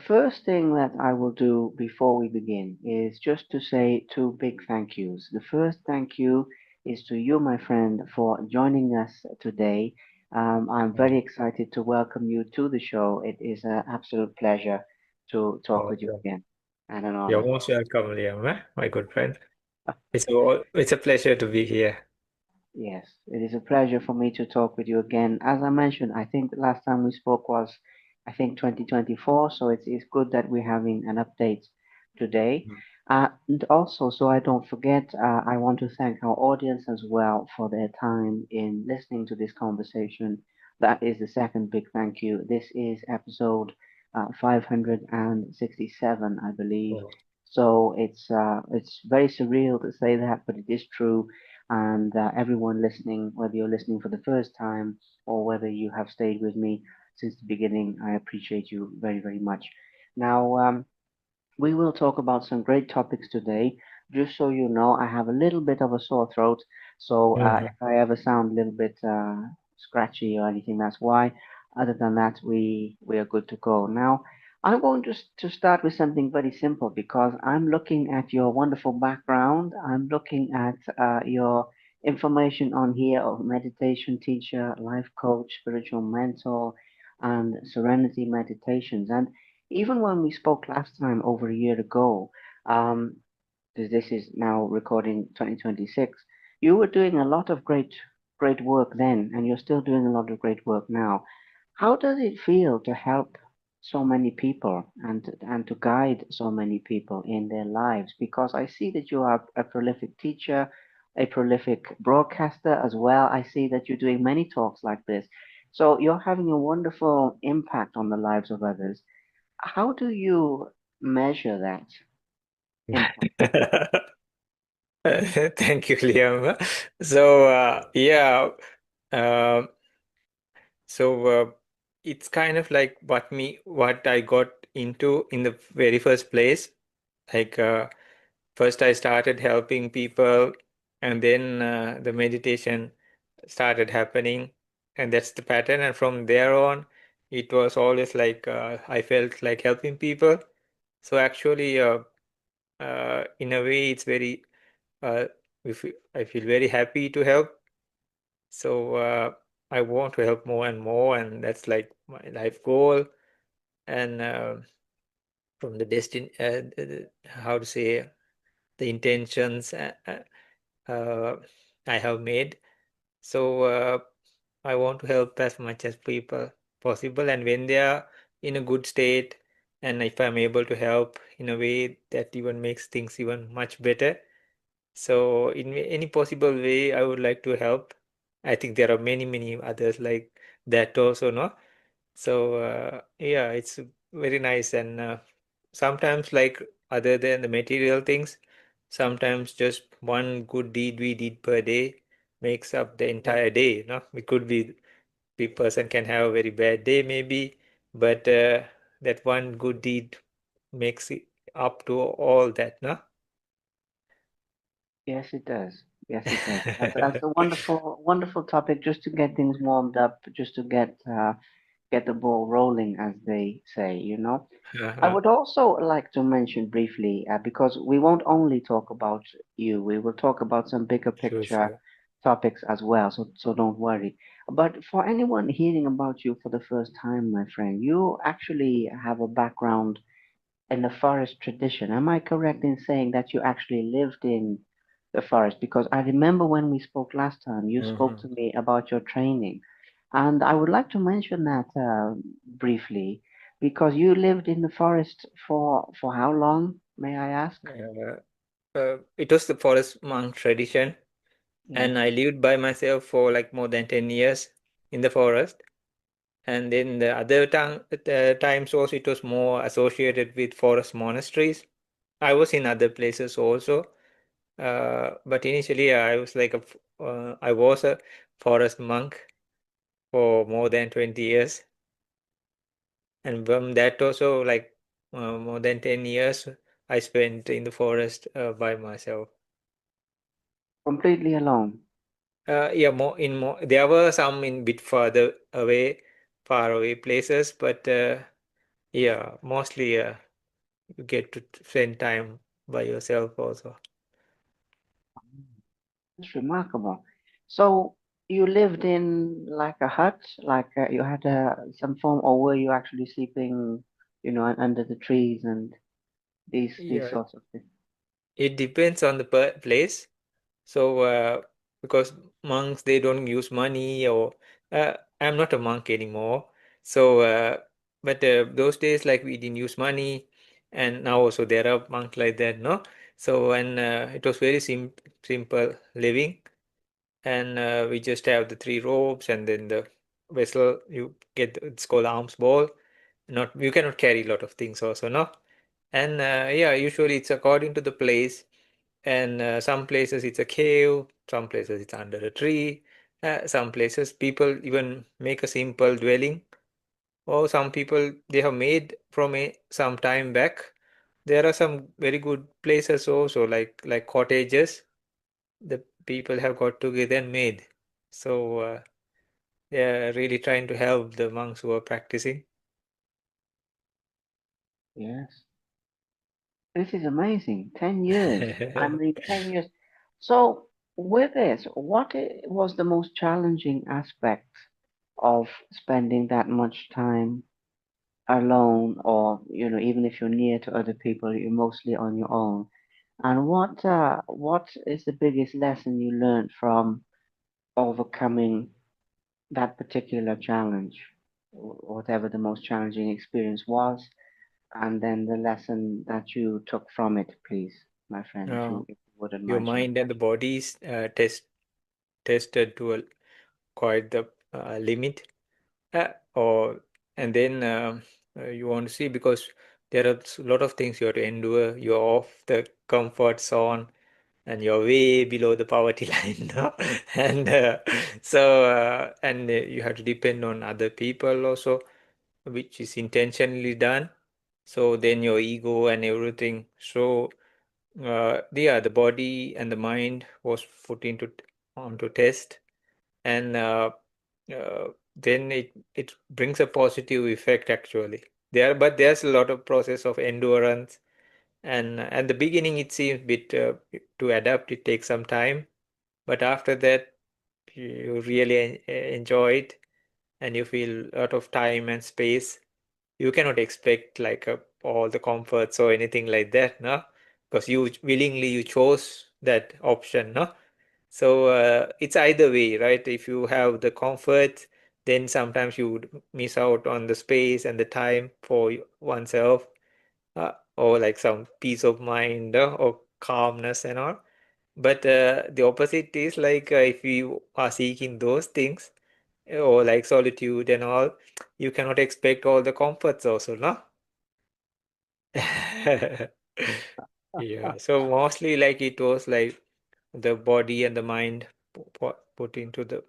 first thing that I will do before we begin is just to say two big thank yous. The first thank you is to you, my friend, for joining us today. I'm very Mm. excited to welcome you to the show. It is an absolute pleasure to talk Oh, with you again and an you're honor. most welcome, Liam, my good friend. It's a pleasure to be here. Yes, it is a pleasure for me to talk with you again. As I mentioned, I think the last time we spoke was, I think, 2024. So it's good that we're having an update today. Mm. And also, so I don't forget, I want to thank our audience as well for their time in listening to this conversation. That is the second big thank you. This is episode 567, I believe. Oh, So it's very surreal to say that, but it is true, and everyone listening, whether you're listening for the first time or whether you have stayed with me since the beginning, I appreciate you very, very much. Now, we will talk about some great topics today. Just so you know, I have a little bit of a sore throat, so mhm. if I ever sound a little bit scratchy or anything, that's why. Other than that, we are good to go. Now, I'm going to start with something very simple because I'm looking at your wonderful background. I'm looking at your information on here of meditation teacher, life coach, spiritual mentor, and serenity meditations. And even when we spoke last time over a year ago, um, this is now recording 2026, you were doing a lot of great work then, and you're still doing a lot of great work now. How does it feel to help so many people and to guide so many people in their lives? Because I see that you are a prolific teacher, a prolific broadcaster as well. I see that you're doing many talks like this. So you're having a wonderful impact on the lives of others. How do you measure that impact? Thank you, Liam. So, yeah, uh, so it's kind of like what I got into in the very first place. Like, first I started helping people, and then the meditation started happening, and that's the pattern. And from there on, it was always like I felt like helping people. So actually, in a way, it's very uh, I feel very happy to help. So I want to help more and more, and that's like my life goal. And from the how to say, the intentions uh, I have made. So I want to help as much as people possible, and when they are in a good state, and if I'm able to help in a way that even makes things even much better. So in any possible way, I would like to help. I think there are many others like that also, no? So yeah, it's very nice. And sometimes, like, other than the material things, sometimes just one good deed we did per day makes up the entire day, you know? It could be the person can have a very bad day maybe, but that one good deed makes it up to all that, no? Yes, it does. Yes, it does. That's a wonderful topic just to get things warmed up, just to get the ball rolling, as they say, you know. I Uh-huh. would also like to mention briefly, because we won't only talk about you, we will talk about some bigger Sure, picture sure. topics as well, so don't worry. But for anyone hearing about you for the first time, my friend, you actually have a background in the forest tradition. Am I correct in saying that you actually lived in the forest? Because I remember when we spoke last time, you spoke Hmm. to me about your training. And I would like to mention that briefly because you lived in the forest for how long, may I ask? It was the forest monk tradition, Yes. and I lived by myself for like more than 10 years in the forest. And then the other times also, it was more associated with forest monasteries. I was in other places also, but initially I was like I was a forest monk for more than 20 years, and from that also, like, more than 10 years I spent in the forest by myself. Completely alone. Yeah, more. There were some in bit further away, far away places, but Yeah, mostly you get to spend time by yourself also. It's remarkable. So you lived in like a hut, like you had some form, or were you actually sleeping, under the trees and these Yeah, sorts of things? it depends on the place. So, because monks they don't use money, or I'm not a monk anymore. So, but those days like we didn't use money, and now also there are monks like that, no? So, and it was very simple living, and we just have the three robes, and then the vessel you get. It's called alms bowl. Not you cannot carry a lot of things also, no? And yeah, usually it's according to the place, and some places it's a cave, some places it's under a tree, some places people even make a simple dwelling, or some people they have made from some time back. There are some very good places also, like cottages the people have got together and made. So they're really trying to help the monks who are practicing. Yes. This is amazing. 10 years. I mean, 10 years. So, with this, was the most challenging aspect of spending that much time alone, or, even if you're near to other people, you're mostly on your own? And what is the biggest lesson you learned from overcoming that particular challenge, whatever the most challenging experience was? And then the lesson that you took from it, please, my friend, uh, if you wouldn't your mind sharing. mind and the body is tested to quite the limit. Or and then you want to see, because there are a lot of things you have to endure. You're off the comfort zone, and you're way below the poverty line now. And so and you have to depend on other people also, which is intentionally done. So then your ego and everything. So yeah, the body and the mind was put into onto test, and uh, then it brings a positive effect actually. But there's a lot of process of endurance, and at the beginning it seems bit to adapt it takes some time, but after that you really enjoy it, and you feel a lot of time and space. You cannot expect like all the comforts or anything like that, no, because you willingly you chose that option, no. So it's either way, right? If you have the comfort, then sometimes you would miss out on the space and the time for oneself, or like some peace of mind, or calmness and all. But the opposite is like if you are seeking those things, or like solitude and all, you cannot expect all the comforts also, no? Yeah, so mostly like it was like the body and the mind put into the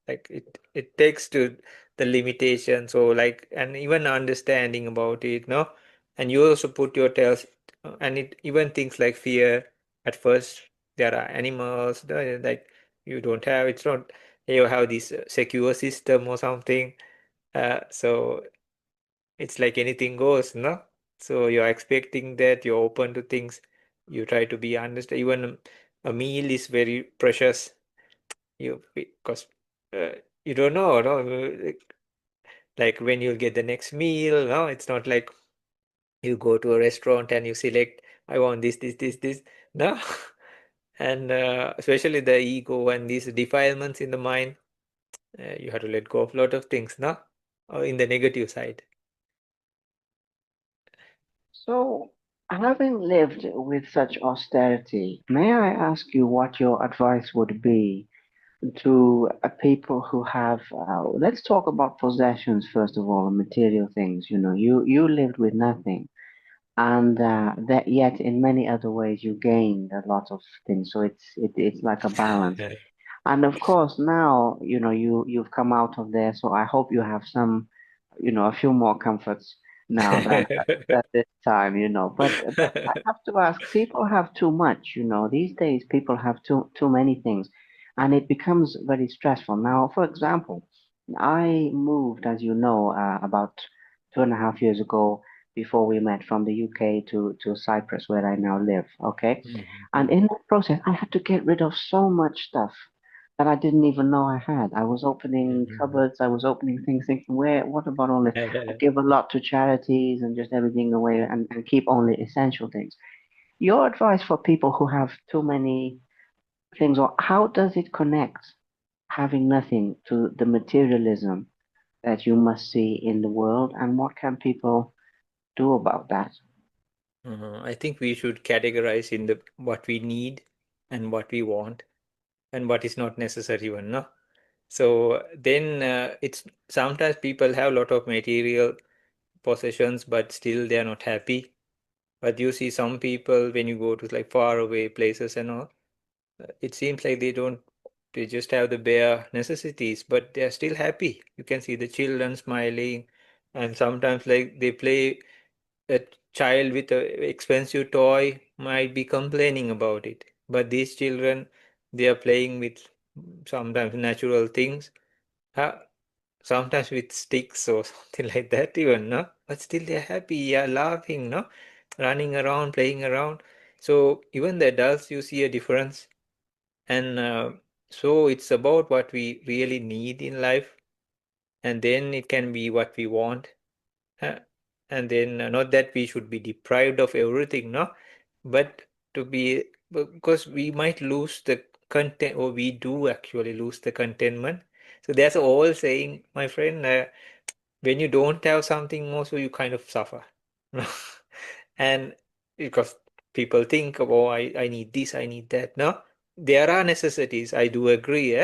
like it takes to the limitations, so like, and even understanding about it, no. And you also put your tails, and it even things like fear. At first there are animals like you don't have, it's not you have this secure system or something, so it's like anything goes, no? So you're expecting that, you're open to things, you try to be understand. Even a meal is very precious. You because uh, you don't know, no? Like when you'll get the next meal, no? It's not like you go to a restaurant and you select, I want this, no? And especially the ego and these defilements in the mind, you have to let go of a lot of things, no? Or in the negative side. So, having lived with such austerity, may I ask you what your advice would be to people who have, let's talk about possessions first of all, material things. You lived with nothing, and that yet in many other ways you gained a lot of things. So it's like a balance. And of course, now, you've come out of there, so I hope you have some, a few more comforts now than this time, But I have to ask, people have too much, these days people have too many things, and it becomes very stressful. Now, for example, I moved, as you know, about 2.5 years ago, before we met, from the UK to Cyprus, where I now live. Okay, and Mhm. in that process, I had to get rid of so much stuff that I didn't even know I had. I was opening Mhm. cupboards, I was opening things, thinking, where, what about all this? I give a lot to charities and just everything away, and keep only essential things. Your advice for people who have too many things, or how does it connect having nothing to the materialism that you must see in the world, and what can people do about that? I think we should categorize in the what we need and what we want and what is not necessary one, no? So then it's sometimes people have a lot of material possessions, but still they are not happy. But you see some people when you go to like far away places and all, it seems like they just have the bare necessities, but they are still happy. You can see the children smiling, and sometimes like they play a child with a expensive toy might be complaining about it. But these children, they are playing with sometimes natural things, uh, sometimes with sticks or something like that even, no? But still they're happy, yeah, laughing, no? Running around, playing around. So even the adults, you see a difference. And so it's about what we really need in life, and then it can be what we want. Uh, and then not that we should be deprived of everything, no, but to be, because we might lose the content, or we do actually lose the contentment. So there's a old saying, my friend, when you don't have something also you kind of suffer. And because people think, oh, I need this, I need that. No, there are necessities, I do agree,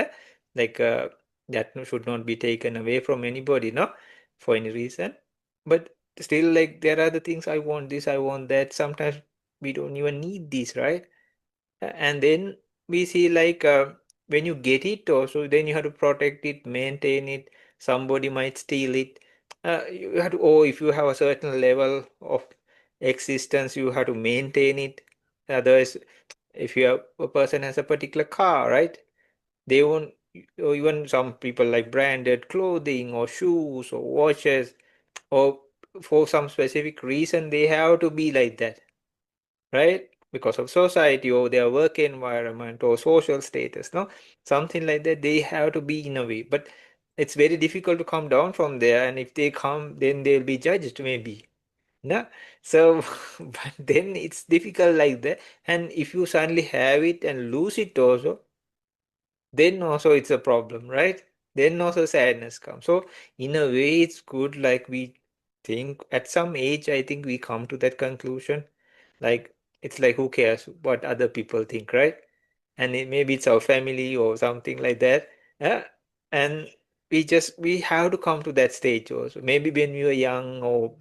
like that should not be taken away from anybody, no, for any reason. But still, like, there are the things, I want this, I want that. Sometimes we don't even need this, right? And then we see like when you get it also, then you have to protect it, maintain it. Somebody might steal it. You have to, or if you have a certain level of existence, you have to maintain it. Otherwise, if you have a person has a particular car, right? They won't, or even some people like branded clothing or shoes or watches, or for some specific reason, they have to be like that, right? Because of society or their work environment or social status, no? Something like that, they have to be in a way. But it's very difficult to come down from there. And if they come, then they'll be judged, maybe. No? So, but then it's difficult like that. And if you suddenly have it and lose it also, then also it's a problem, right? Then also sadness comes. So, in a way, it's good. Like we think at some age, I think we come to that conclusion. Like, it's like, who cares what other people think, right? And maybe it's our family or something like that. Yeah. And we have to come to that stage also. Maybe when we were young, or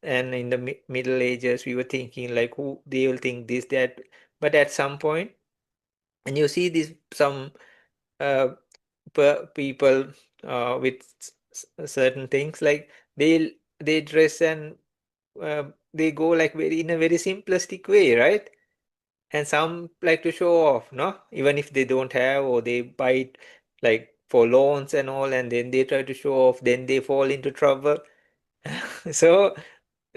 and in the middle ages, we were thinking like, who they will think this, that. But at some point, and you see this some uh, people with certain things, like they dress and uh, they go like very in a very simplistic way, right? And some like to show off, no? Even if they don't have, or they buy it like for loans and all, and then they try to show off, then they fall into trouble. So,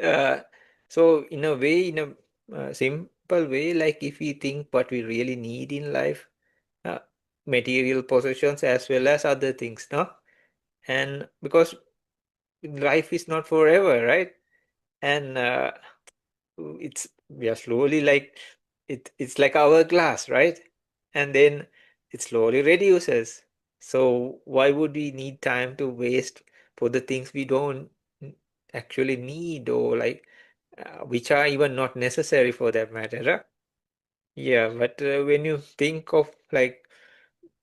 uh, so in a way, in a simple way, like if we think what we really need in life, uh, material possessions as well as other things, no? And because life is not forever, right? And it's we are slowly like it's like hourglass, right? And then it slowly reduces. So why would we need time to waste for the things we don't actually need, or like which are even not necessary for that matter, huh? Yeah, but when you think of like,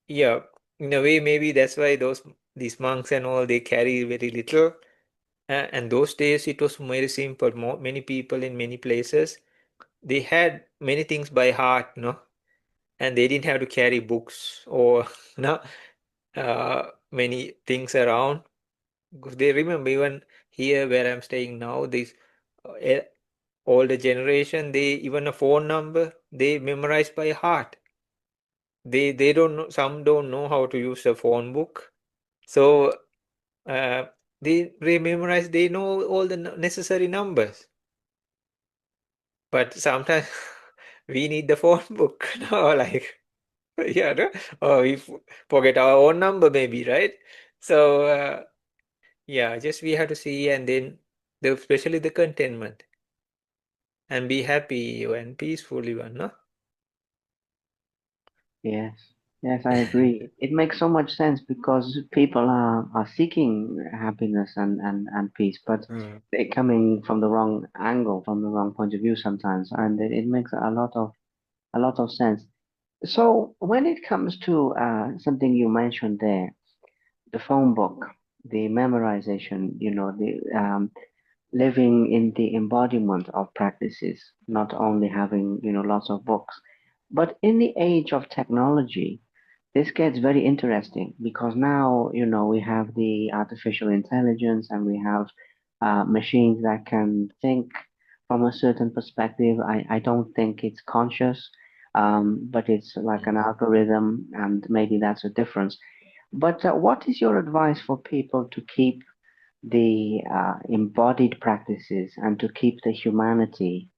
yeah, in a way, maybe that's why these monks and all, they carry very little. And those days it was very simple. Many people in many places, they had many things by heart, no, and they didn't have to carry books or no, many things around. Because they remember, even here where I'm staying now, this older generation, they even a phone number they memorize by heart. They don't know, some don't know how to use a phone book. So They memorize, they know all the necessary numbers. But sometimes we need the phone book, no, like yeah, no? Or we forget our own number maybe, right? So yeah, just we have to see, and then especially the contentment, and be happy and peaceful even, no? Yes, yes, I agree. It makes so much sense because people are seeking happiness and peace, but Mm. they're coming from the wrong angle, from the wrong point of view sometimes, and it makes a lot of sense. So when it comes to something you mentioned there, the phone book, the memorization, the living in the embodiment of practices, not only having, lots of books. But in the age of technology, this gets very interesting because now, we have the artificial intelligence and we have machines that can think from a certain perspective. I don't think it's conscious, but it's like an Mm. algorithm, and maybe that's a difference. But what is your advice for people to keep the embodied practices and to keep the humanity,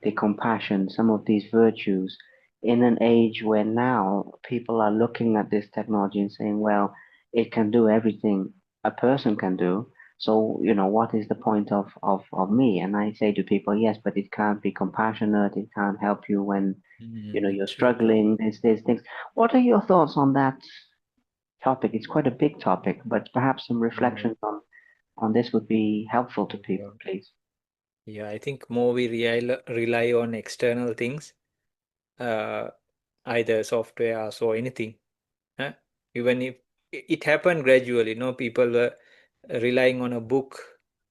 the compassion, some of these virtues in an age where now people are looking at this technology and saying, well, it can do everything a person can do. So, what is the point of me? And I say to people, yes, but it can't be compassionate. It can't help you when, Mm, you're true, true. struggling. There's things. What are your thoughts on that topic? It's quite a big topic, but perhaps some Mm. reflections on this would be helpful to Yeah. people, please. Yeah, I think more we rely on external things, uh, either software or anything. Huh? Even if it happened gradually, people were relying on a book.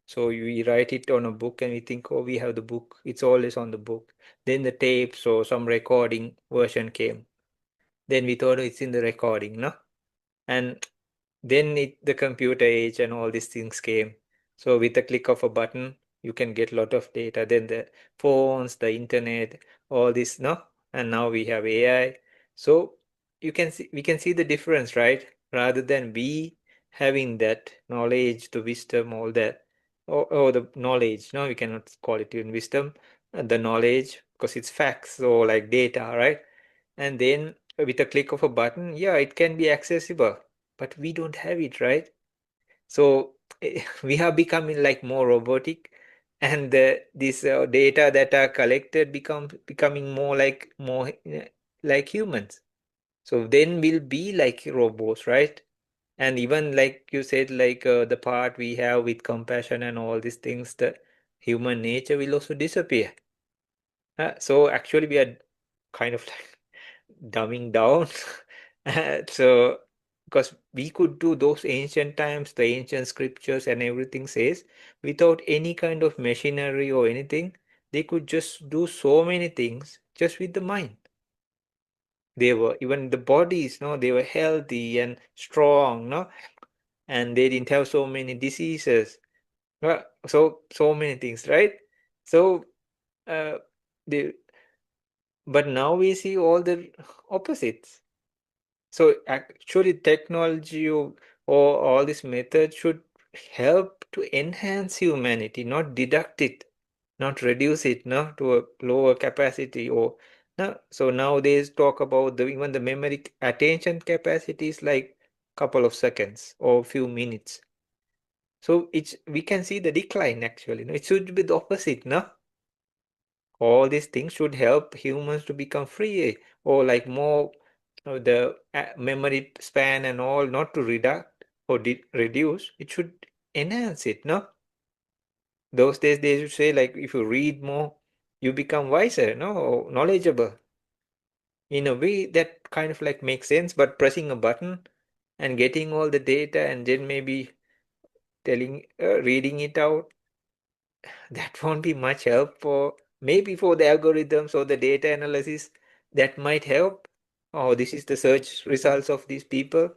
So we write it on a book and we think, oh, we have the book. It's always on the book. Then the tapes or some recording version came. Then we thought, oh, it's in the recording, no? And then the computer age and all these things came. So with a click of a button, you can get a lot of data. Then the phones, the internet, all this, no? And now we have AI. So we can see the difference, right? Rather than we having that knowledge, the wisdom, all that, or the knowledge. No, we cannot call it even wisdom, the knowledge, because it's facts or like data, right? And then with a click of a button, yeah, it can be accessible, but we don't have it, right? So we are becoming like more robotic, and this data that are collected becoming more like humans. So then we'll be like robots, right? And even like you said, like the part we have with compassion and all these things, the human nature will also disappear. So actually, we are kind of like dumbing down. So, because we could do those ancient times, the ancient scriptures and everything says, without any kind of machinery or anything, they could just do so many things just with the mind. They were even the bodies, no, they were healthy and strong, no, and they didn't have so many diseases. So many things, right? So, uh, they, but now we see all the opposites. So actually, technology or all these methods should help to enhance humanity, not deduct it, not reduce it, no, to a lower capacity or no. So nowadays talk about the even the memory attention capacity is like couple of seconds or few minutes. So it's we can see the decline actually. No, it should be the opposite, no. All these things should help humans to become free or like more the memory span and all, not to reduct or reduce. It should enhance it, no? Those days they should say like if you read more, you become wiser, no, or knowledgeable. In a way that kind of like makes sense, but pressing a button and getting all the data and then maybe telling reading it out, that won't be much help for maybe for the algorithms or the data analysis that might help. Oh, this is the search results of these people.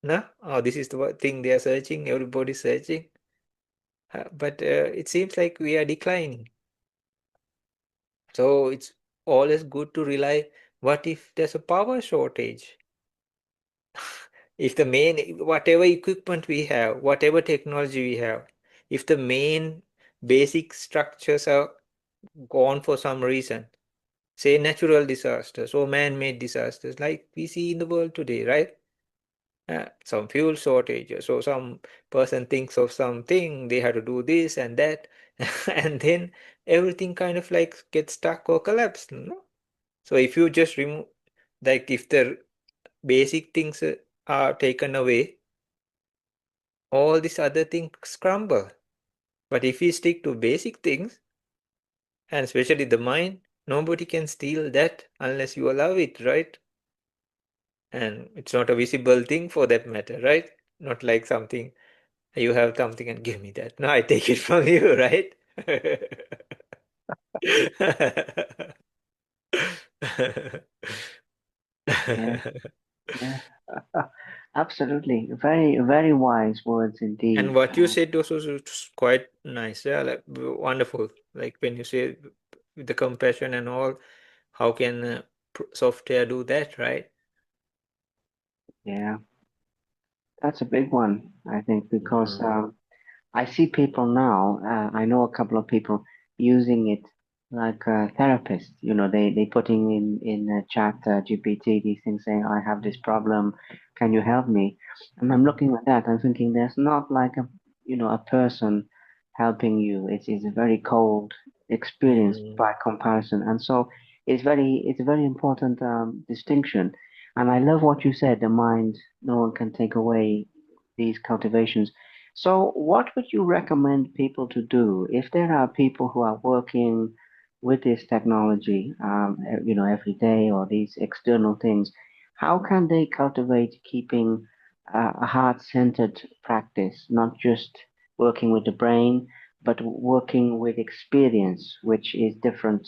No? Oh, this is the thing they are searching. Everybody's searching. But it seems like we are declining. So it's always good to rely. What if there's a power shortage? If the main, whatever equipment we have, whatever technology we have, if the main basic structures are gone for some reason, say natural disasters or man-made disasters like we see in the world today, right? Some fuel shortages, or some person thinks of something, they have to do this and that, and then everything kind of like gets stuck or collapsed, no? So if you just remove, like if the basic things are taken away, all these other things crumble. But if we stick to basic things, and especially the mind, nobody can steal that unless you allow it, right? And it's not a visible thing for that matter, right? Not like something, you have something and give me that. No, I take it from you, right? Yeah, yeah. Absolutely. Very, very wise words And indeed. what you said was quite nice. Yeah, like wonderful. Like when you say with the compassion and all, how can software do that, right? Yeah, that's a big one, I think, because Mm. I see people now. I know a couple of people using it like a therapist. You know, they putting in chat GPT these things saying, "I have this problem, can you help me?" And I'm looking at that. I'm thinking, there's not like a a person helping you. It's a very cold experience Mm. by comparison, and so it's a very important distinction. And I love what you said. The mind, no one can take away these cultivations. So, what would you recommend people to do if there are people who are working with this technology, every day or these external things? How can they cultivate keeping a heart-centered practice, not just working with the brain, but working with experience, which is different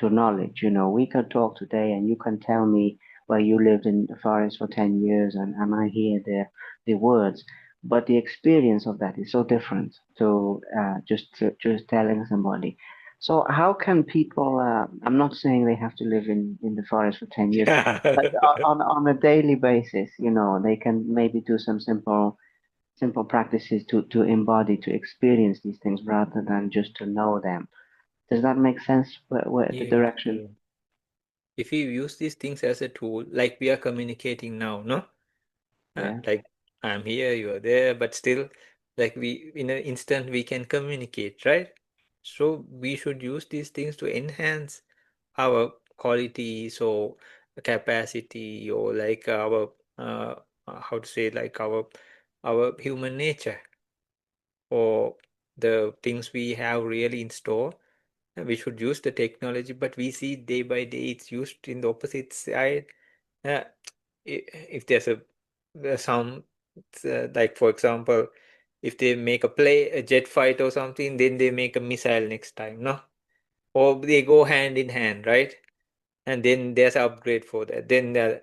to knowledge? You know, we can talk today, and you can tell me where you lived in the forest for 10 years, and I hear the words, but the experience of that is so different to just telling somebody. So how can people? I'm not saying they have to live in the forest for 10 years, but on a daily basis, they can maybe do some simple practices to embody, to experience these things rather than just to know them. Does that make sense? Where the Yes. direction? If we use these things as a tool, like we are communicating now, no? Yeah, Like I'm here, you are there, but still, like we in an instant we can communicate, right? So we should use these things to enhance our qualities or capacity or like our how to say, like our human nature or the things we have really in store. We should use the technology, but we see day by day it's used in the opposite side. uh, if there's some like for example, if they make a jet fight or something, then they make a missile next time, no? Or they go hand in hand, right? And then there's upgrade for that. Then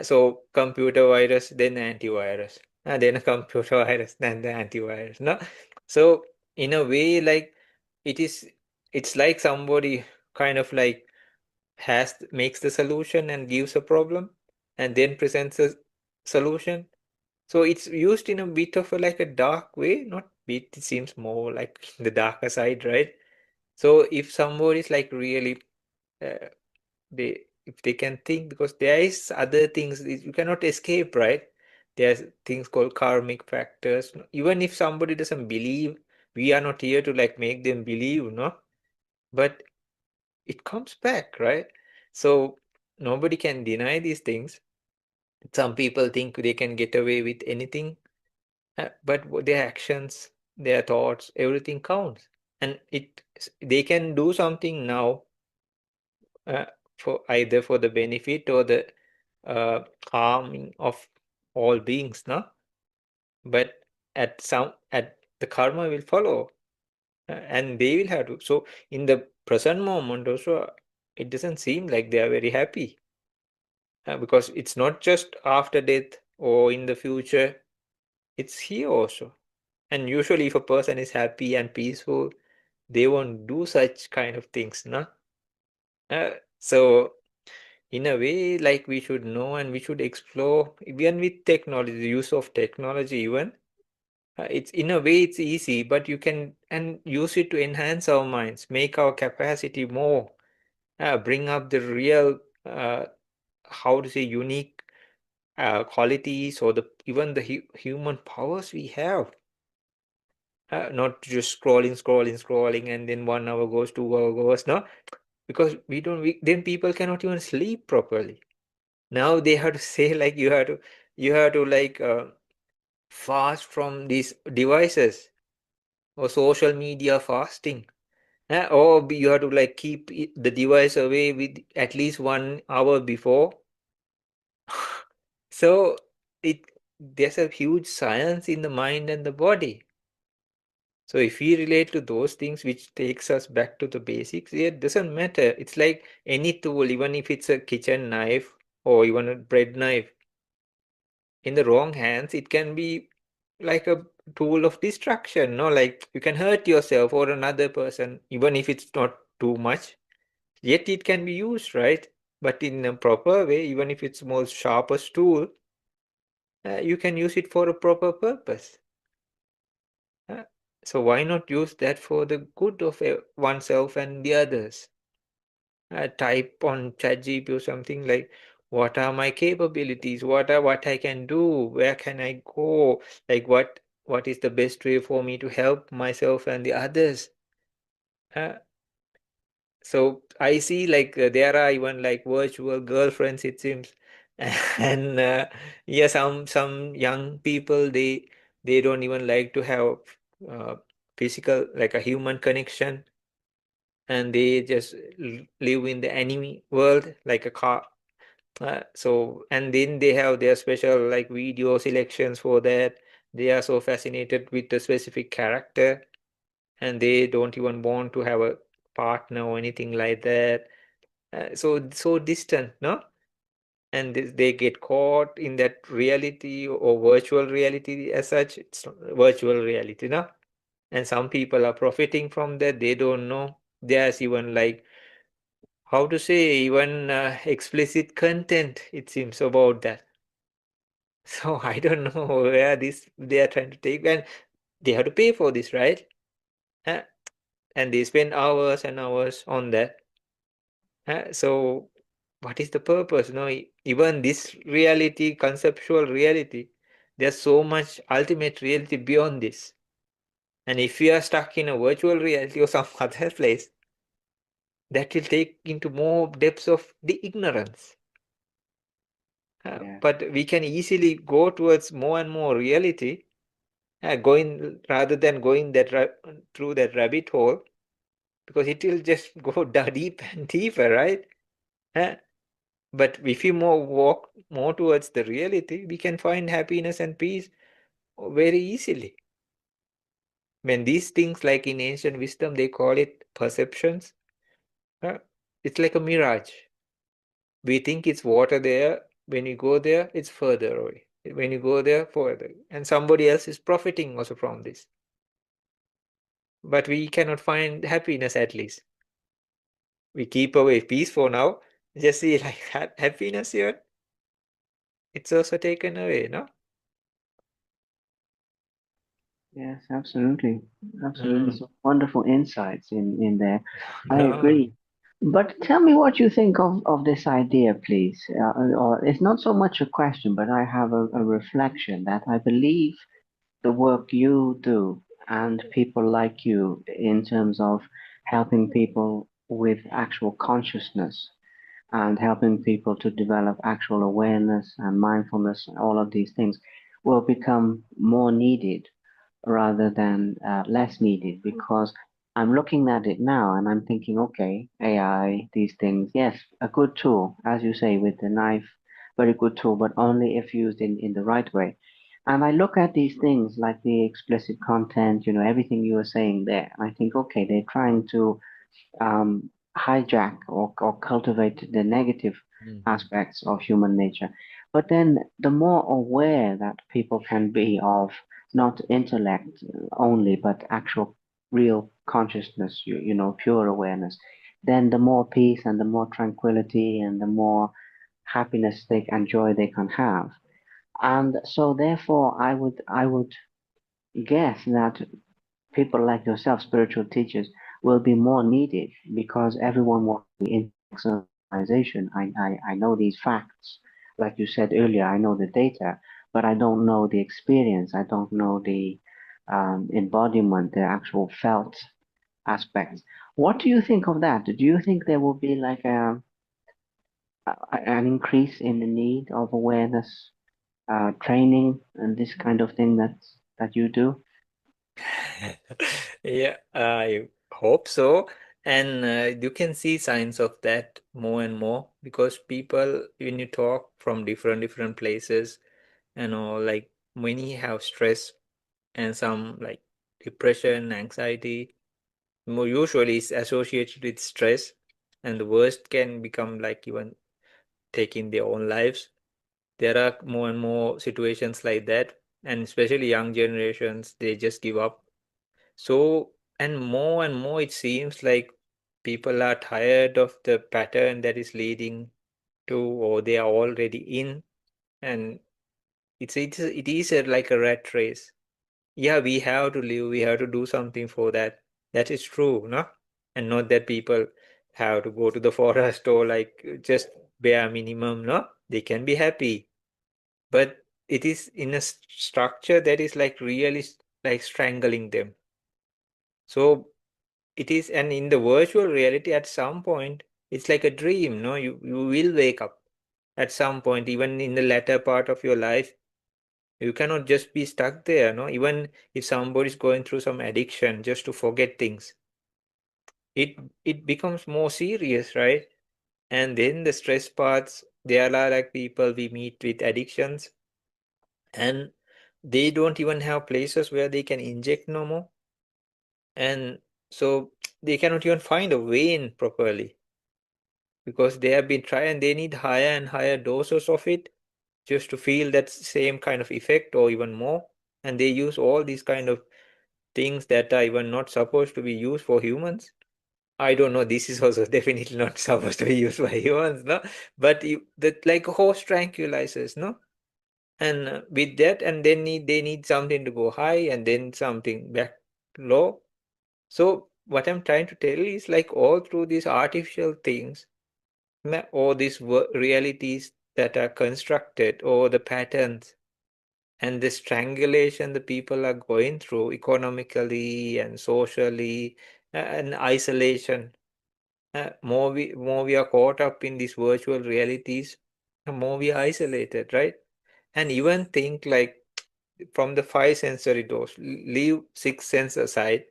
so computer virus, then antivirus, and then a computer virus, then the antivirus, no? So in a way, like it is, it's like somebody kind of like makes the solution and gives a problem and then presents a solution. So it's used in a bit of a like a dark way, not bit, it seems more like the darker side, right? So if somebody is like really uh, they, if they can think, because there is other things you cannot escape, right? There's things called karmic factors. Even if somebody doesn't believe, we are not here to like make them believe, no? But it comes back, right? So nobody can deny these things. Some people think they can get away with anything, but their actions, their thoughts, everything counts. And they can do something now, uh, for either for the benefit or the harming of all beings, no? But at the karma will follow, and they will have to. So in the present moment also, it doesn't seem like they are very happy, because it's not just after death or in the future, it's here also. And usually, if a person is happy and peaceful, they won't do such kind of things, no? So in a way, like we should know and we should explore, even with technology, the use of technology, even. It's in a way it's easy, but you can and use it to enhance our minds, make our capacity more, bring up the real, how to say, unique qualities or the even the human powers we have. Not just scrolling, and then 1 hour goes, 2 hour goes, no, because we don't. Then people cannot even sleep properly. Now they have to say like you have to like fast from these devices or social media fasting. You have to like keep the device away with at least 1 hour before. So it there's a huge science in the mind and the body. So if we relate to those things which takes us back to the basics, it doesn't matter. It's like any tool, even if it's a kitchen knife or even a bread knife. In the wrong hands, it can be like a tool of destruction. No, like you can hurt yourself or another person, even if it's not too much. Yet it can be used, right? But in a proper way, even if it's most sharpest tool, you can use it for a proper purpose. Uh, so why not use that for the good of oneself and the others? Type on ChatGPT or something like, what are my capabilities? What I can do? Where can I go? Like what is the best way for me to help myself and the others? Uh, so I see like there are even like virtual girlfriends, it seems. And yeah, some young people, they don't even like to have uh, physical, like a human connection, and they just live in the anime world like a car. So and then they have their special like video selections for that. They are so fascinated with the specific character, and they don't even want to have a partner or anything like that. So distant, no? And they get caught in that reality or virtual reality as such. It's virtual reality, no? And some people are profiting from that. They don't know. There's even like, how to say, even explicit content, it seems, about that. So I don't know where this they are trying to take, and they have to pay for this, right? Uh, and they spend hours and hours on that. So what is the purpose? No, even this reality, conceptual reality, there's so much ultimate reality beyond this. And if we are stuck in a virtual reality or some other place, that will take into more depths of the ignorance. Yes, But we can easily go towards more and more reality, going rather than going through that rabbit hole, because it will just go deep and deeper, right? Uh, But if we walk more towards the reality, we can find happiness and peace very easily. When these things, like in ancient wisdom, they call it perceptions. uh, it's like a mirage. We think it's water there. When you go there, it's further away. When you go there, further. And somebody else is profiting also from this. But we cannot find happiness at least. We keep away peace for now. Just see like happiness here. It's also taken away, no? yes, absolutely, absolutely. Mm. So wonderful insights in there. I No. agree. But tell me what you think of this idea, please. Or it's not so much a question, but I have a reflection that I believe the work you do and people like you in terms of helping people with actual consciousness and helping people to develop actual awareness and mindfulness and all of these things will become more needed rather than less needed because I'm looking at it now and I'm thinking, okay, AI, these things, yes, a good tool, as you say, with the knife, very good tool, but only if used in the right way. And I look at these things like the explicit content, everything you were saying there, and I think, okay, they're trying to hijack or cultivate the negative Mhm. aspects of human nature. But then the more aware that people can be of not intellect only, but actual real consciousness, pure awareness, then the more peace and the more tranquility and the more happiness they and joy they can have. And so therefore I would guess that people like yourself, spiritual teachers, will be more needed because everyone wants to be into maximization. I know these facts. Like you said earlier, I know the data, but I don't know the experience. I don't know the embodiment, the actual felt aspects. What do you think of that? Do you think there will be like an increase in the need of awareness training and this kind of thing that you do? Yeah, I hope so. And you can see signs of that more and more because people, when you talk from different places, like many have stress and some like depression, anxiety, more usually is associated with stress, and the worst can become like even taking their own lives. There are more and more situations like that, and especially young generations, they just give up. So, and more it seems like people are tired of the pattern that is leading to, or they are already in, and it is like a rat race. Yeah, we have to live, we have to do something for that. That is true, no? And not that people have to go to the forest or like just bare minimum, no? They can be happy, but it is in a structure that is like really like strangling them. So it is, and in the virtual reality, at some point, it's like a dream, no? You will wake up at some point, even in the latter part of your life. You cannot just be stuck there, no? Even if somebody is going through some addiction just to forget things, it it becomes more serious, right? And then the stress parts, there are like people we meet with addictions, and they don't even have places where they can inject no more, and so they cannot even find a vein properly because they have been trying. They need higher and higher doses of it just to feel that same kind of effect or even more, and they use all these kind of things that are even not supposed to be used for humans. I don't know. This is also definitely not supposed to be used by humans, no. But that like horse tranquilizers, no. And with that, and they need something to go high, and then something back low. So what I'm trying to tell is like all through these artificial things, or these realities that are constructed, or the patterns and the strangulation the people are going through economically and socially, and isolation. More we are caught up in these virtual realities, the more we are isolated, right? And even think like from the five sensory doors, leave six sense aside.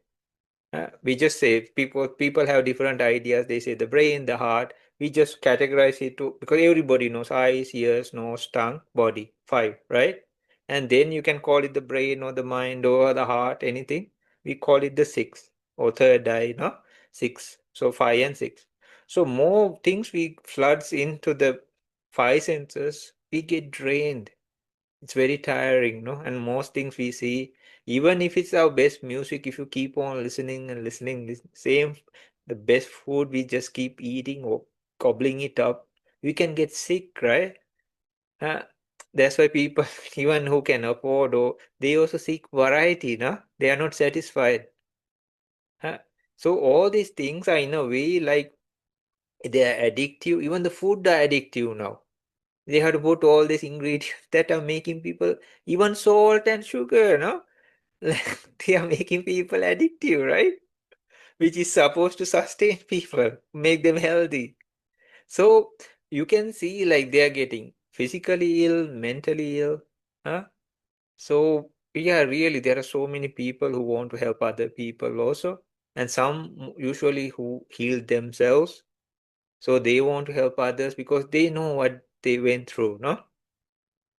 We just say people have different ideas. They say the brain, the heart. We just categorize it to, because everybody knows eyes, ears, nose, tongue, body. Five, right? And then you can call it the brain or the mind or the heart, anything. We call it the six or third eye, no? Six. So five and six. So more things we floods into the five senses, we get drained. It's very tiring, no? And most things we see, even if it's our best music, if you keep on listening and listening, same, the best food, we just keep eating or gobbling it up, we can get sick, right? Uh, that's why people, even who can afford, or they also seek variety, no? They are not satisfied. Uh, so all these things are in a way like they are addictive. Even the food are addictive now. They have to put all these ingredients that are making people, even salt and sugar, no? They are making people addictive, right? Which is supposed to sustain people, make them healthy. So you can see like they are getting physically ill, mentally ill. Huh? So yeah, really, there are so many people who want to help other people also, and some usually who heal themselves. So they want to help others because they know what they went through, no?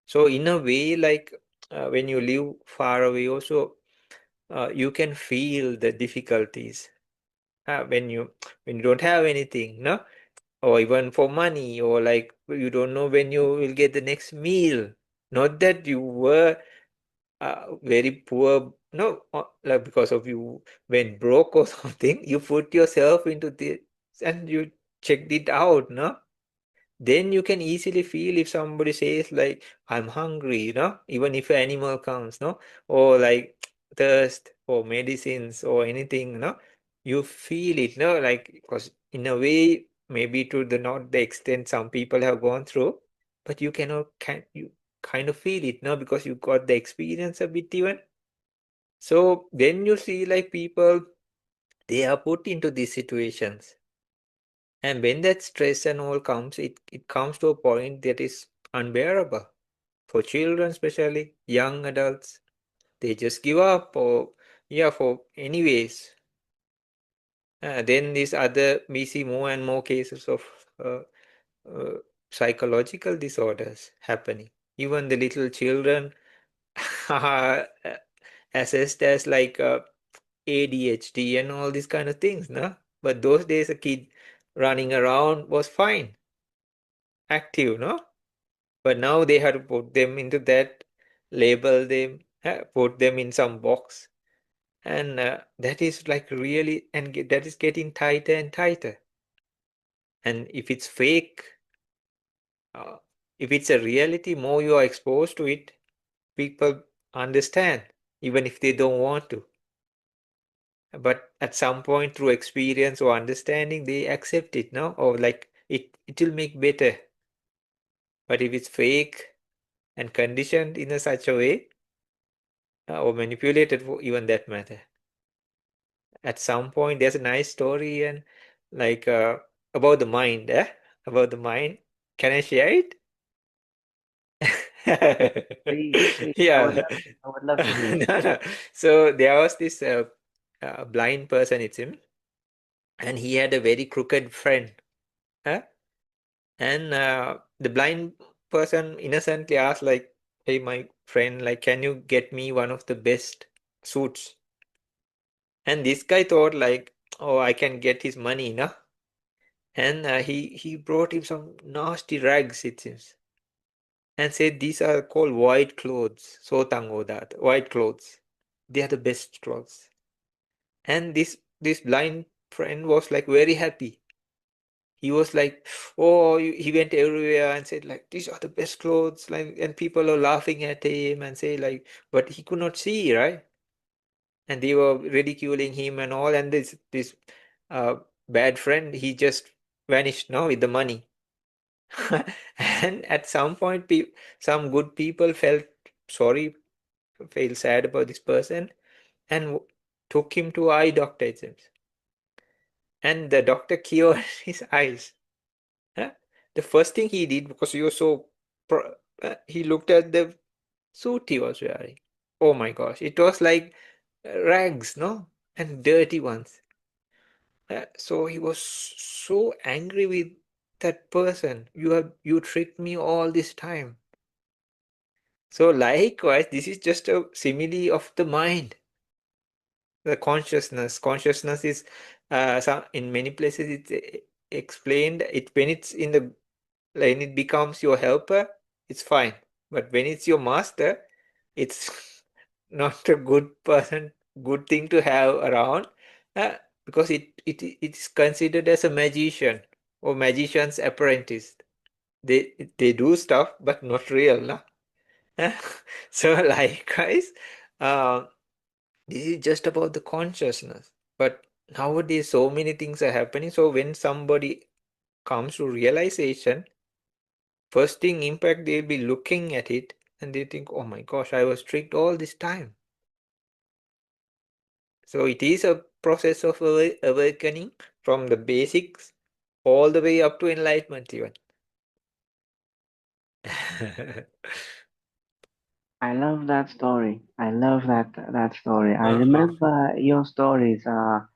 So in a way, like when you live far away, also you can feel the difficulties when you don't have anything, no, or even for money, or like you don't know when you will get the next meal. Not that you were very poor, no, like because of you went broke or something. You put yourself into the and you checked it out, no? Then you can easily feel if somebody says like, I'm hungry, even if an animal comes, no? Or like thirst or medicines or anything, no? You feel it, no? Like, because in a way, maybe to the not the extent some people have gone through, but can you kind of feel it, no? Because you got the experience a bit even. So then you see like people, they are put into these situations. And when that stress and all comes, it comes to a point that is unbearable for children, especially young adults. They just give up, or yeah, for anyways. Then these other, we see more and more cases of uh, uh, psychological disorders happening. Even the little children are assessed as like ADHD and all these kind of things, no? But those days, a kid running around was fine, active, no? But now they had to put them into that, label them, put them in some box, and that is like really, and that is getting tighter and tighter. And if it's fake, uh, if it's a reality, more you are exposed to it, people understand, even if they don't want to. But at some point, through experience or understanding, they accept it, no? Or like it will make better. But if it's fake and conditioned in a such a way, or manipulated for even that matter, at some point there's a nice story and like about the mind, about the mind. Can I share it? Please, please, Yeah. I would love to hear. No, no. So there was this blind person, it seems, and he had a very crooked friend. Huh? And the blind person innocently asked, like, "Hey, my friend, like, can you get me one of the best suits?" And this guy thought, like, "Oh, I can get his money, no?" And he brought him some nasty rags, it seems, and said these are called white clothes. Sotango that white clothes. They are the best clothes. And this blind friend was like very happy. He was like, oh, he went everywhere and said like these are the best clothes, like, and people are laughing at him and say like, but he could not see, right? And they were ridiculing him and all. And this uh, bad friend, he just vanished now with the money. And at some point, some good people felt sorry, felt sad about this person, and took him to eye doctor, it seems. And the doctor cured his eyes. Huh? The first thing he did, because he was so, he looked at the suit he was wearing. Oh my gosh, it was like rags, no? And dirty ones. So he was so angry with that person. You tricked me all this time. So likewise, this is just a simile of the mind, the consciousness. Consciousness is in many places it's explained. It when it's in the when it becomes your helper, it's fine. But when it's your master, it's not a good thing to have around, uh, because it's considered as a magician or magician's apprentice. They do stuff, but not real, no? So likewise, uh, this is just about the consciousness. But nowadays, so many things are happening. So when somebody comes to realization, first thing impact, they'll be looking at it and they think, oh my gosh, I was tricked all this time. So it is a process of awakening from the basics all the way up to enlightenment even. I love that story. I love that story. I Uh-huh. remember your stories are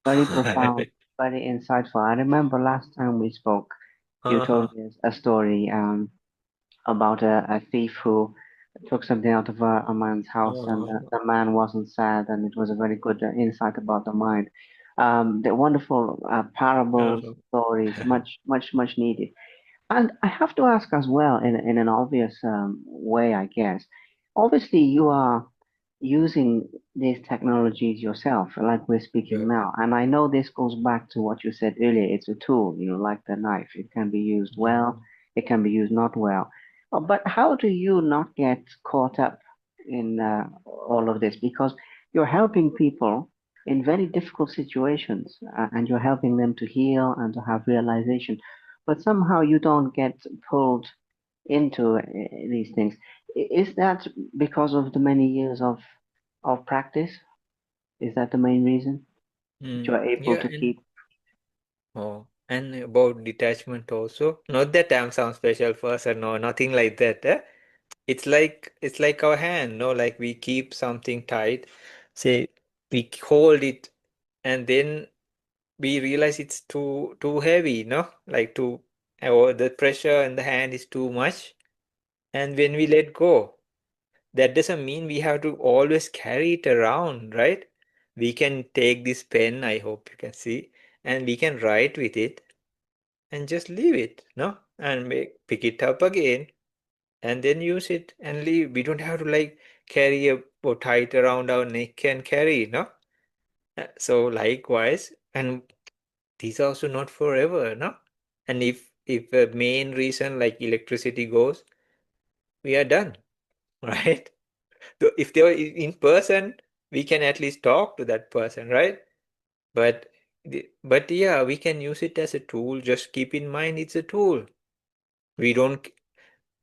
very profound, very insightful. I remember last time we spoke, you Uh-huh. told me a story about a thief who took something out of a man's house, and Uh-huh. the man wasn't sad, and it was a very good insight about the mind. The wonderful parables, Uh-huh. stories, much needed. And I have to ask as well, in an obvious way, I guess. Obviously, you are. using these technologies yourself, like we're speaking Sure. now. And I know this goes back to what you said earlier. It's a tool, like the knife. It can be used well, it can be used not well. But how do you not get caught up in all of this? Because you're helping people in very difficult situations, and you're helping them to heal and to have realization. But somehow you don't get pulled into these things. Is that because of the many years of practice? Is that the main reason that you are able Yeah, to and keep? and about detachment also. Not that I'm some special person, no, nothing like that. It's like our hand, no, like we keep something tight, say we hold it, and then we realize it's too heavy, no, like too, or the pressure in the hand is too much, and when we let go, that doesn't mean we have to always carry it around, right? We can take this pen, I hope you can see, and we can write with it and just leave it, no, and pick it up again and then use it and leave. We don't have to like carry a or tie it around our neck and carry, no? So likewise, and these are also not forever, no? And if the main reason like electricity goes, we are done, right? So if they were in person, we can at least talk to that person, right? But but yeah, we can use it as a tool. Just keep in mind it's a tool. We don't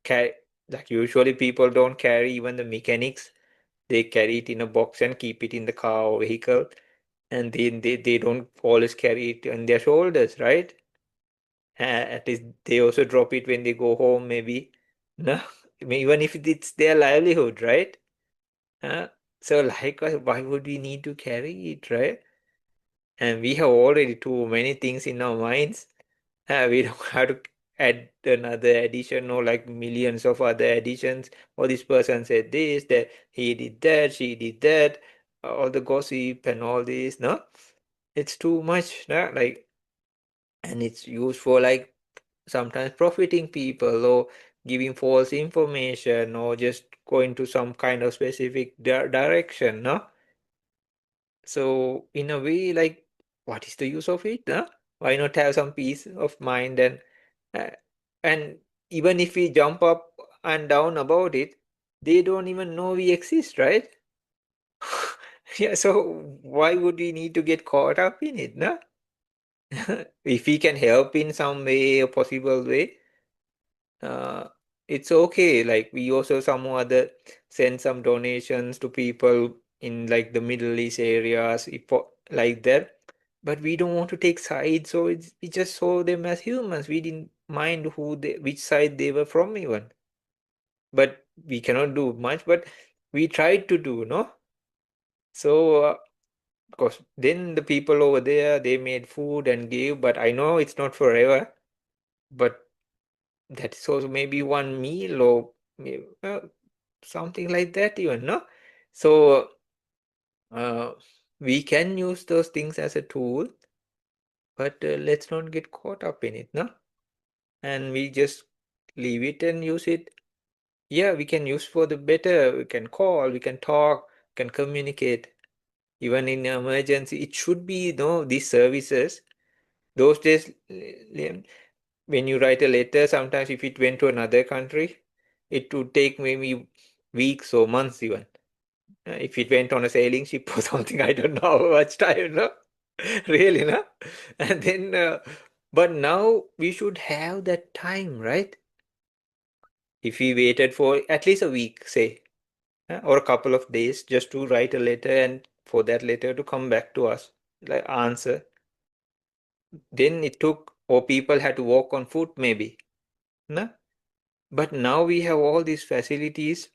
carry, like usually people don't carry, even the mechanics, they carry it in a box and keep it in the car or vehicle, and then they don't always carry it on their shoulders, right? At least they also drop it when they go home, maybe. No, I mean, even if it's their livelihood, right? uh, so likewise, why would we need to carry it, right? And we have already too many things in our minds. We don't have to add another addition or like millions of other additions. Or this person said this, that he did that, she did that, all the gossip and all this. No, it's too much. No? Like, and it's used for like sometimes profiting people or giving false information or just going to some kind of specific direction. No, so in a way, like, what is the use of it? Huh? Why not have some peace of mind uh, and even if we jump up and down about it, they don't even know we exist, right? Yeah, so why would we need to get caught up in it, no? If we can help in some way, a possible way, uh, it's okay. Like we also some other send some donations to people in like the Middle East areas, like that. But we don't want to take sides, so we just saw them as humans. We didn't mind which side they were from even. But we cannot do much, but we tried to do, no? So, of course, then the people over there, they made food and gave, but I know it's not forever. But that is also maybe one meal or something like that even, no? So, uh, we can use those things as a tool, but let's not get caught up in it, no? And we just leave it and use it. Yeah, we can use for the better. We can call, we can talk, can communicate. Even in emergency, it should be, these services. Those days, when you write a letter, sometimes if it went to another country, it would take maybe weeks or months even. If it went on a sailing ship or something, I don't know how much time, no? Really, no? And then, but now we should have that time, right? If we waited for at least a week, say, or a couple of days just to write a letter and for that letter to come back to us, like answer, then it took, or people had to walk on foot maybe. No? But now we have all these facilities.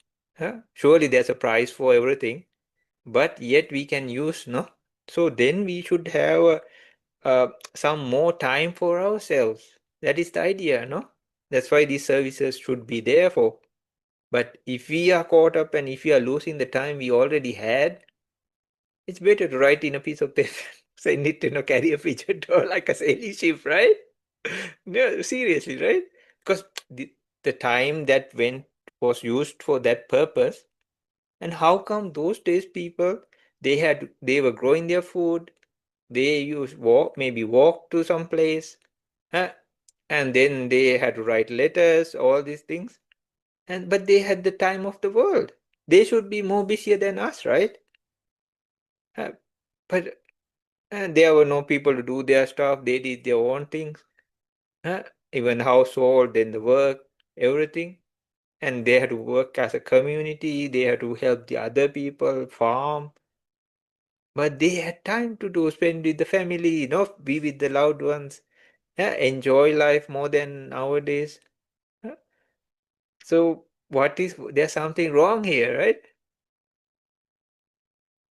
Surely there's a price for everything, but yet we can use, no? So then we should have some more time for ourselves. That is the idea, no? That's why these services should be there for. But if we are caught up and if we are losing the time we already had, it's better to write in a piece of paper, send it, carry a picture to like a sailing ship, right? No, seriously, right? Because the time that went was used for that purpose, And how come those days people, they were growing their food, they used walk to some place, huh? And then they had to write letters, all these things. And but they had the time of the world. They should be more busier than us, right? Huh? But there were no people to do their stuff. They did their own things, huh? Even household, then the work, everything. And they had to work as a community. They had to help the other people, farm. But they had time to do spend with the family, be with the loved ones, yeah, enjoy life more than nowadays. Huh? So there's something wrong here, right?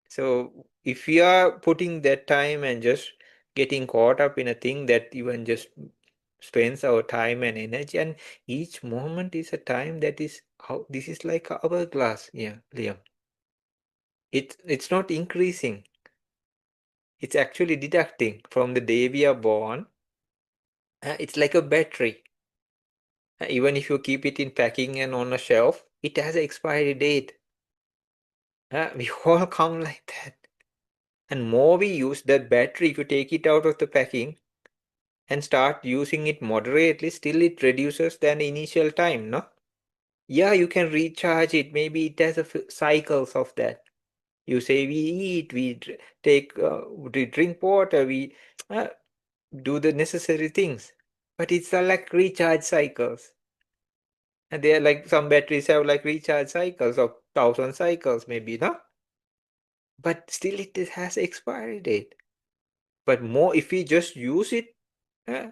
So if we are putting that time and just getting caught up in a thing that even just spends our time and energy, and each moment is a time that is how this is like a hourglass, yeah, Liam. It's not increasing. It's actually deducting from the day we are born. It's like a battery. Even if you keep it in packing and on a shelf, it has an expiry date. We all come like that. And more we use that battery, if you take it out of the packing and start using it moderately, still it reduces than initial time, no? Yeah, you can recharge it. Maybe it has cycles of that. You say we eat, we drink water, we uh, do the necessary things. But it's like recharge cycles. And they are like some batteries have like recharge cycles of 1,000 cycles, maybe, no? But still it has expiry date. But more if we just use it, uh,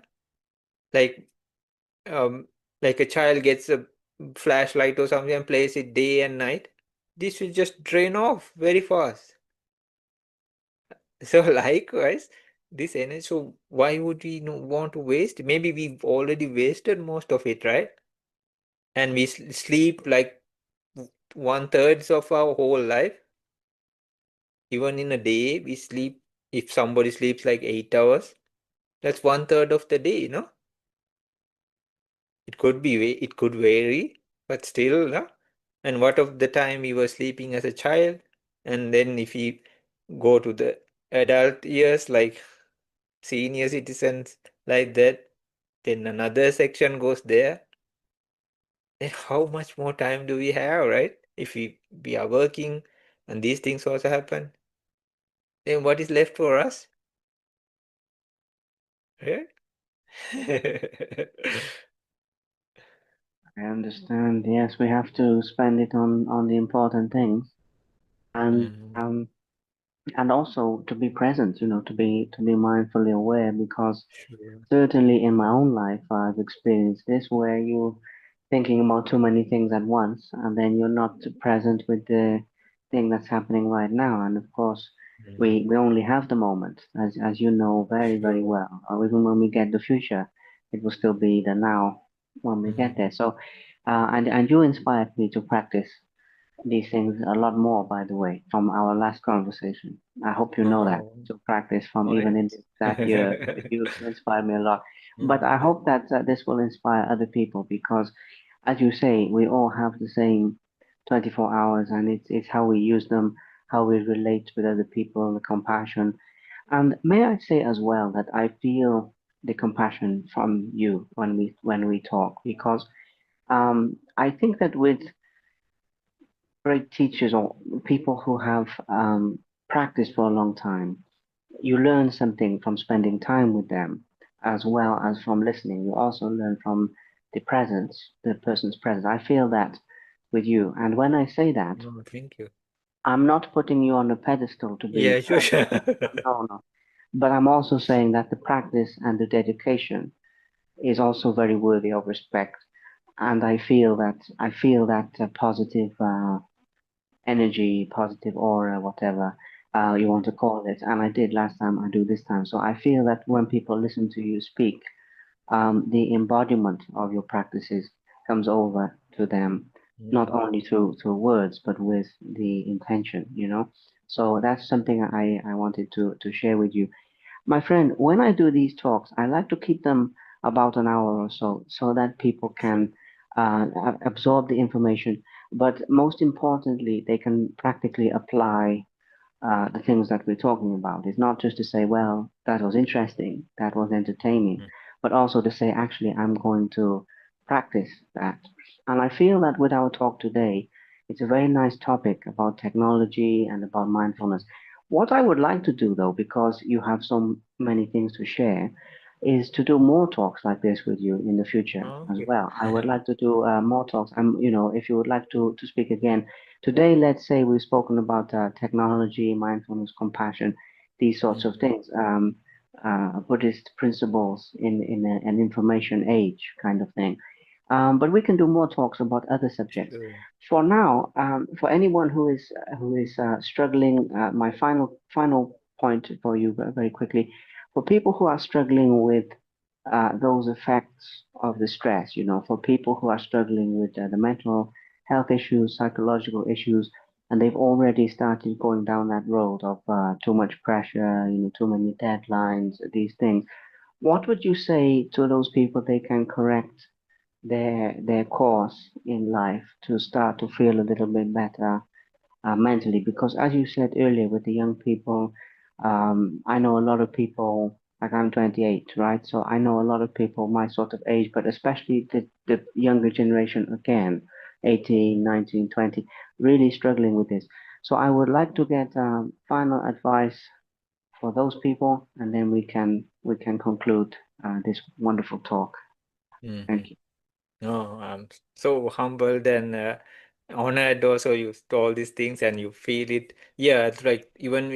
like um, like a child gets a flashlight or something and plays it day and night, this will just drain off very fast. So likewise, this energy. So why would we want to waste? Maybe we've already wasted most of it, right? And we sleep like 1/3 of our whole life. Even in a day, we sleep. If somebody sleeps like 8 hours, that's 1/3 of the day, It could vary, but still, no? And what of the time we were sleeping as a child? And then if we go to the adult years, like senior citizens, like that, then another section goes there. Then how much more time do we have, right? If we are working and these things also happen, then what is left for us? Right? I understand. Yes, we have to spend it on the important things, and Mm, and also to be present. To be mindfully aware, because sure. certainly in my own life, I've experienced this where you're thinking about too many things at once, and then you're not present with the thing that's happening right now. And of course, Mm, we only have the moment, as you know very, very sure. well. Or even when we get the future, it will still be the now when we get Mm. there. So, and you inspired me to practice these things a lot more, by the way, from our last conversation. I hope you know that Oh, to practice from oh even in yes. that year. You inspired me a lot. But I Mm, hope that this will inspire other people because, as you say, we all have the same 24 hours, and it's how we use them, how we relate with other people, the compassion. And may I say as well that I feel the compassion from you when we talk because I think that with great teachers or people who have practiced for a long time, you learn something from spending time with them as well as from listening. You also learn from the presence, the person's presence. I feel that with you. And when I say that, no, thank you. I'm not putting you on a pedestal to be Yeah, sure, sure. no, no. But I'm also saying that the practice and the dedication is also very worthy of respect. And I feel that positive energy, positive aura, whatever you want to call it. And I did last time, I do this time. So I feel that when people listen to you speak, the embodiment of your practices comes over to them, not Mm, only through words, but with the intention. So that's something I wanted to share with you. My friend, when I do these talks, I like to keep them about an hour or so that people sure. can absorb the information. but most importantly, they can practically apply the things that we're talking about. It's not just to say, well, that was interesting, that was entertaining, but also to say, actually, I'm going to practice that. And I feel that with our talk today, it's a very nice topic about technology and about mindfulness. What I would like to do, though, because you have so many things to share, is to do more talks like this with you in the future as Okay. well. I would like to do more talks. If you would like to speak again today, let's say we've spoken about technology, mindfulness, compassion, these sorts of Mhm. things, Buddhist principles in an information age kind of thing. But we can do more talks about other subjects. Sure. For now, for anyone who is struggling, my final point for you very quickly, for people who are struggling with those effects of the stress, for people who are struggling with the mental health issues, psychological issues, and they've already started going down that road of too much pressure, too many deadlines, these things. What would you say to those people they can correct their course in life to start to feel a little bit better mentally? Because as you said earlier, with the young people, I know a lot of people. Like I'm 28, right? So I know a lot of people my sort of age, but especially the younger generation again, 18, 19, 20, really struggling with this. So I would like to get final advice for those people, and then we can conclude this wonderful talk. Mhm. Thank you. No, I'm so humbled and honored also you all these things and you feel it. Yeah, it's like even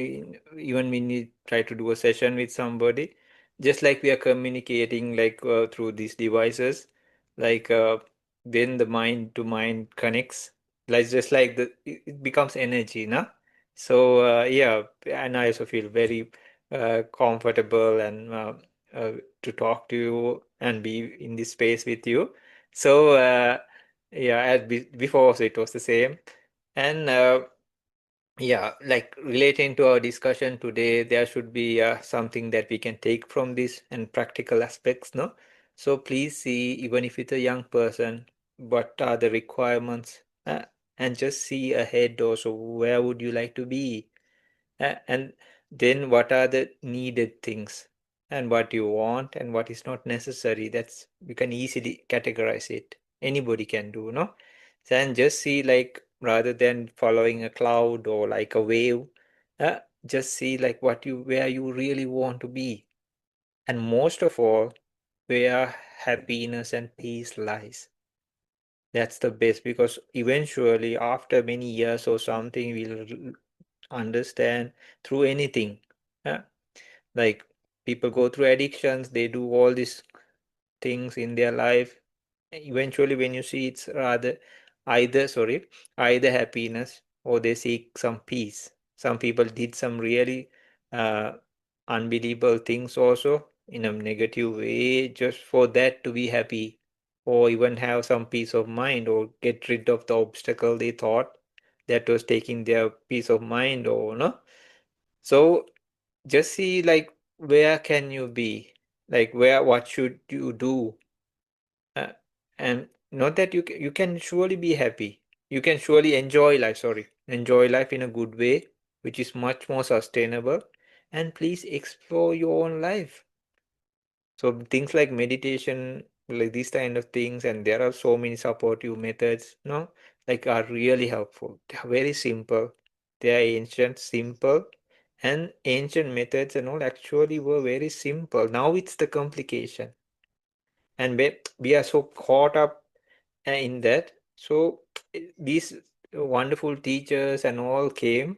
when you try to do a session with somebody, just like we are communicating like through these devices, like when the mind to mind connects, like just like it becomes energy, no? So yeah, and I also feel very comfortable and uh, to talk to you and be in this space with you. So yeah, as before also it was the same. And yeah, like relating to our discussion today, there should be something that we can take from this and practical aspects, no? So please see, even if it's a young person, what are the requirements, and just see ahead also, where would you like to be? And then what are the needed things and what you want and what is not necessary. That's you can easily categorize it. Anybody can do, no? So, and just see like rather than following a cloud or like a wave, just see like what you where you really want to be. And most of all, where happiness and peace lies. That's the best because eventually after many years or something we'll understand through anything. Yeah. Like people go through addictions, they do all these things in their life. Eventually, when you see it's rather either happiness or they seek some peace. Some people did some really uh, unbelievable things also in a negative way just for that to be happy or even have some peace of mind or get rid of the obstacle they thought that was taking their peace of mind or no. So just see like where can you be, like where what should you do, uh, and not that you can surely be happy, you can surely enjoy life, enjoy life in a good way which is much more sustainable, and please explore your own life. So things like meditation, like these kind of things, and there are so many supportive methods, no, like are really helpful. They are very simple. They are ancient, simple, and ancient methods and all actually were very simple. Now it's the complication, and we are so caught up in that. So these wonderful teachers and all came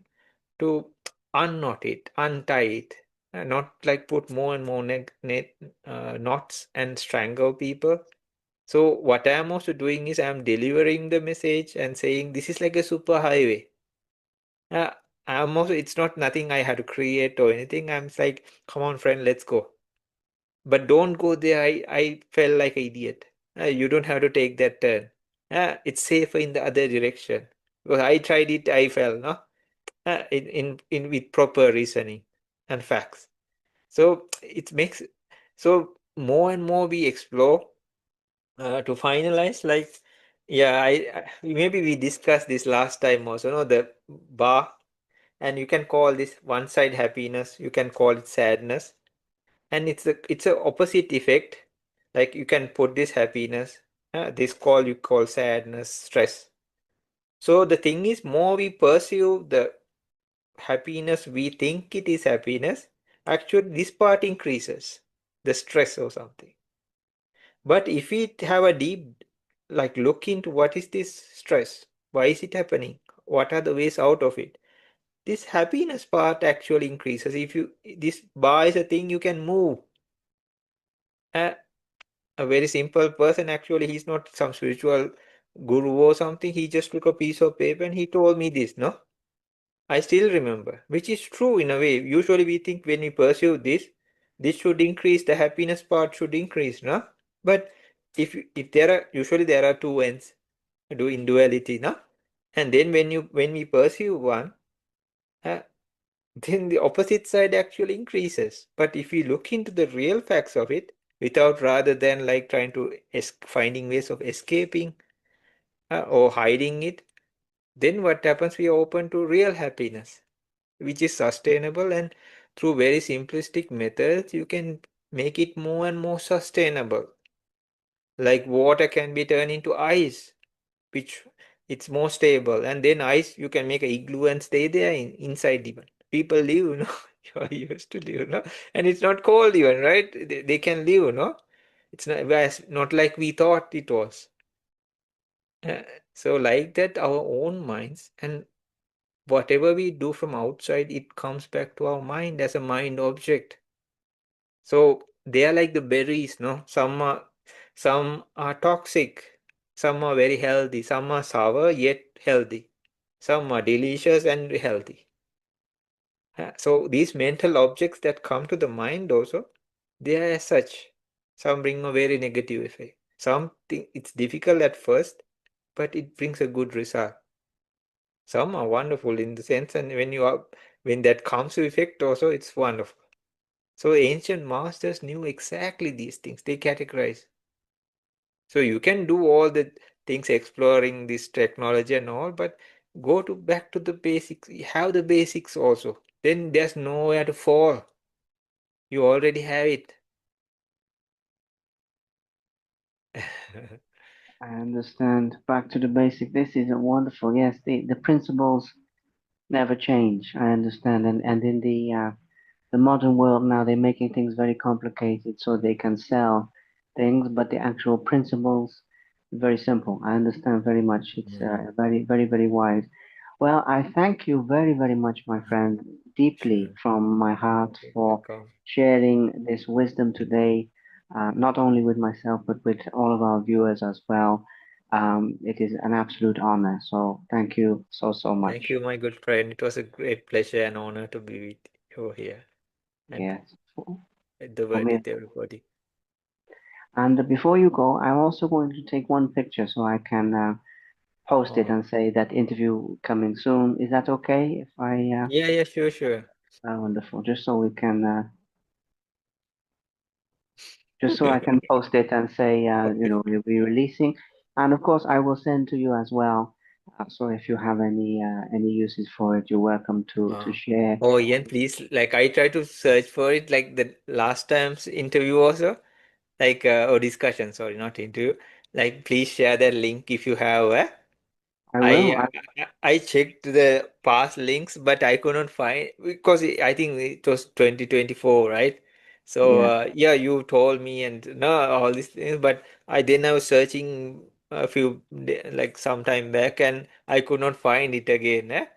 to unknot it, untie it, not like put more and more knots and strangle people. So what I'm also doing is I'm delivering the message and saying this is like a super highway. Uh, I'm also it's not nothing I had to create or anything. I'm like, come on, friend, let's go. But don't go there. I felt like an idiot. You don't have to take that turn. It's safer in the other direction. Because I tried it, I fell, no? In with proper reasoning and facts. So it makes so more and more we explore to finalize like. Yeah, maybe we discussed this last time also, no, the bar, and you can call this one side happiness, you can call it sadness, and it's a opposite effect. Like you can put this happiness, this call you call sadness, stress. So the thing is, more we pursue the happiness, we think it is happiness. Actually, this part increases the stress or something. But if we have a deep, like look into what is this stress, why is it happening, what are the ways out of it, this happiness part actually increases. If you this bar is a thing you can move. A, a very simple person, actually, he's not some spiritual guru or something. He just took a piece of paper and he told me this, no? I still remember, which is true in a way. Usually we think when we pursue this, this should increase, the happiness part should increase, no? But if there are usually there are two ends do in duality, no? And then when we pursue one, uh, then the opposite side actually increases. But if we look into the real facts of it, without rather than like trying to finding ways of escaping or hiding it, then what happens? We are open to real happiness, which is sustainable, and through very simplistic methods, you can make it more and more sustainable. Like water can be turned into ice, which it's more stable, and then ice you can make a igloo and stay there inside even. People live, you used to live, no? And it's not cold even, right? They can live, no? It's not like we thought it was. Uh, so like that, our own minds and whatever we do from outside, it comes back to our mind as a mind object. So they are like the berries, no? Some are toxic, some are very healthy, some are sour yet healthy, some are delicious and healthy. So these mental objects that come to the mind also, they are as such. Some bring a very negative effect. Something it's difficult at first, but it brings a good result. Some are wonderful in the sense, and when that comes to effect also, it's wonderful. So ancient masters knew exactly these things. They categorize. So you can do all the things exploring this technology and all, but go to back to the basics. You have the basics also. Then there's nowhere to fall. You already have it. I understand. Back to the basic. This is wonderful. Yes, the principles never change. I understand. And in the modern world now, they're making things very complicated so they can sell things, but the actual principles very simple. I understand very much. It's Yeah, very, very, very wise. Well, I thank you very, very much, my friend, deeply sure. from my heart Okay, for welcome. sharing this wisdom today, not only with myself, but with all of our viewers as well. It is an absolute honor. So thank you so, so Thank much. you, my good friend. It was a great pleasure and honor to be with you here and Yes, at the for word me. with everybody. And before you go, I'm also going to take one picture so I can post it Oh, and say that interview coming soon. Is that okay if I? yeah, yeah, sure, sure. Wonderful. Just so we can, just so I can post it and say, Okay. we'll be releasing. And of course, I will send to you as well. So if you have any uses for it, you're welcome to Uh, share. oh, Ian, please, like I try to search for it like the last time's interview also, like or discussion, sorry, not interview. Like, please share that link if you have. I I will. I checked the past links, but I couldn't find because I think it was 2024, right? So Yeah, yeah, you told me and no all these things, but I was searching a few like some time back and I could not find it again.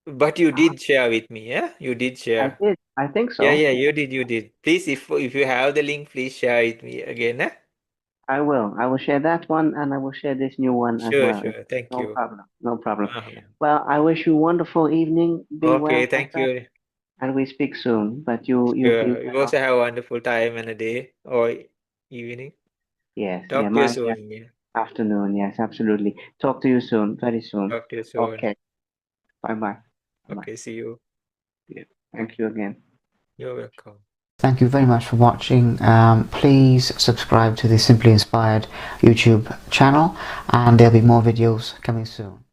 But you I did share with me, yeah? You did I share. did. I think Yeah, so. yeah, you did. Please, if you have the link, please share it me again, I will. I will share that one, and I will share this new one as Sure, well. sure. Thank No you. problem. No problem. Uh-huh. Well, I wish you a wonderful evening. Be Okay, well, my thank friend, you. and we speak soon. But you be Sure. You well. also have a wonderful time and a day or evening. Yes, yeah, Talk to you my soon. Yeah. afternoon. Yes, absolutely. Talk to you soon, very soon. Talk to you soon. Okay. Bye bye. Bye bye. Okay, see you. Yeah. Thank you again. You're welcome. Thank you very much for watching. Please subscribe to the Simply Inspired YouTube channel, and there'll be more videos coming soon.